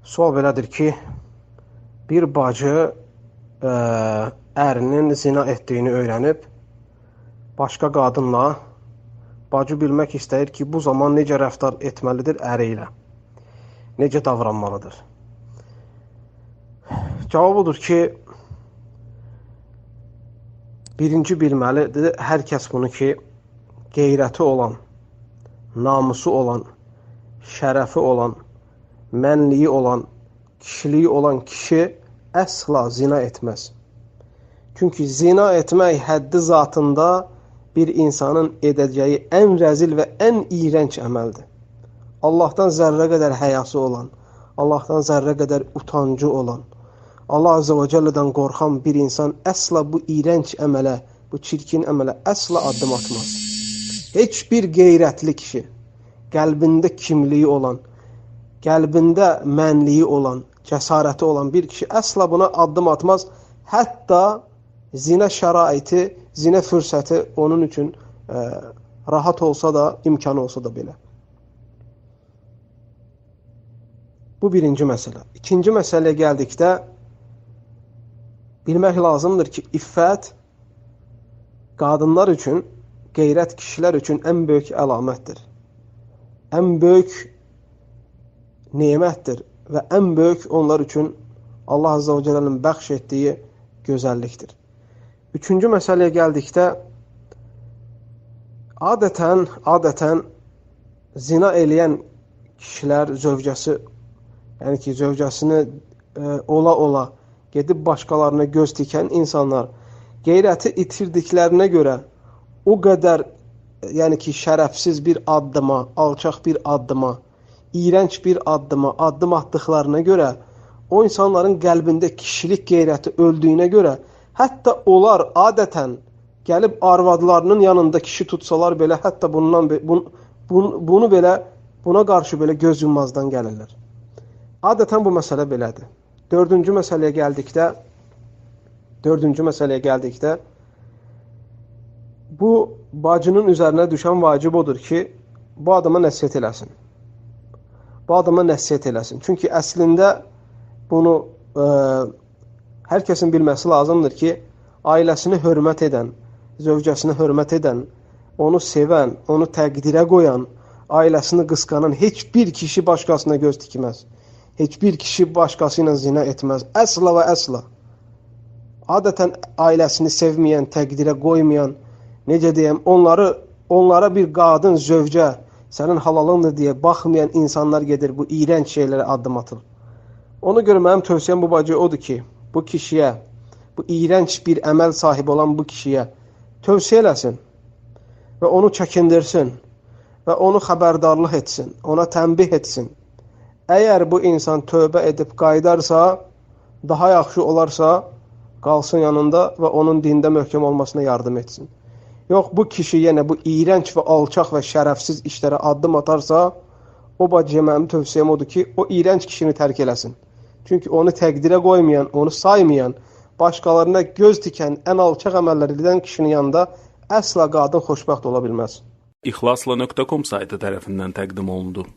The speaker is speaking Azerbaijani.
Sual belədir ki, bir bacı ərinin zina etdiyini öyrənib, başqa qadınla bacı bilmək istəyir ki, bu zaman necə rəftar etməlidir əri ilə, necə davranmalıdır. Cavab odur ki, birinci bilməlidir hər kəs bunu ki, qeyrəti olan, namusu olan, şərəfi olan, mənliyi olan, kişiliyi olan kişi əsla zina etməz. Çünki zina etmək həddi zatında bir insanın edəcəyi ən rəzil və ən iyrənc əməldir. Allahdan zərrə qədər həyası olan, Allahdan zərrə qədər utancı olan, Allah Azze və Cəllədən qorxan bir insan əsla bu iyrənc əmələ, bu çirkin əmələ əsla addım atmaz. Heç bir qeyrətli kişi, qəlbində kimliyi olan, qəlbində mənliyi olan, cəsarəti olan bir kişi əsla buna addım atmaz. Hətta zina şəraiti, zina fürsəti onun üçün rahat olsa da, imkanı olsa da belə. Bu birinci məsələ. İkinci məsələyə gəldikdə, bilmək lazımdır ki, iffət qadınlar üçün, qeyrət kişilər üçün ən böyük əlamətdir. Ən böyük nemətdir və ən böyük onlar üçün Allah Azze və Cəllənin bəxş etdiyi gözəllikdir. Üçüncü məsələyə gəldikdə, adətən zina eləyən kişilər, zövcəsi, yəni ki, zövcəsini ola gedib başqalarına göz tikən insanlar qeyrəti itirdiklərinə görə o qədər, yəni ki, şərəfsiz bir addıma, alçaq bir addıma, iyrənc bir addıma addım atdıqlarına görə, o insanların qəlbində kişilik qeyrəti öldüyünə görə, hətta onlar adətən gəlib arvadlarının yanında kişi tutsalar belə, hətta bunu belə, buna qarşı belə göz yummazdan gəlirlər. Adətən bu məsələ belədir. Dördüncü məsələyə gəldikdə, bu bacının üzərinə düşən vacib odur ki, bu adama nəsihət eləsin. Bu adama nəsihət eləsin. Çünki əslində bunu hər kəsin bilməsi lazımdır ki, ailəsini hörmət edən, zövcəsini hörmət edən, onu sevən, onu təqdirə qoyan, ailəsini qısqanan heç bir kişi başqasına göz tikməz. Heç bir kişi başqası ilə zina etməz. Əsla və əsla. Adətən ailəsini sevməyən, təqdirə qoymayan, necə deyəm, onlara bir qadın, zövcə, sənin halalındır deyə baxmayan insanlar gedir, bu iyrənc şeylərə addım atır. Ona görə mənim tövsiyəm bu bacı odur ki, bu kişiyə, bu iyrənc bir əməl sahibi olan bu kişiyə tövsiyə eləsin və onu çəkindirsin və onu xəbərdarlıq etsin, ona tənbih etsin. Əgər bu insan tövbə edib qayıdarsa, daha yaxşı olarsa, qalsın yanında və onun dində möhkəm olmasına yardım etsin. Yox, bu kişi yenə bu iyrənc və alçaq və şərəfsiz işlərə addım atarsa, o bacıya mənim tövsiyəm odur ki, o iyrənc kişini tərk eləsin. Çünki onu təqdirə qoymayan, onu saymayan, başqalarına göz tikən, ən alçaq əməllər edən kişinin yanında əsla qadın xoşbəxt ola bilməz. İxlasla.com saytı tərəfindən təqdim olundu.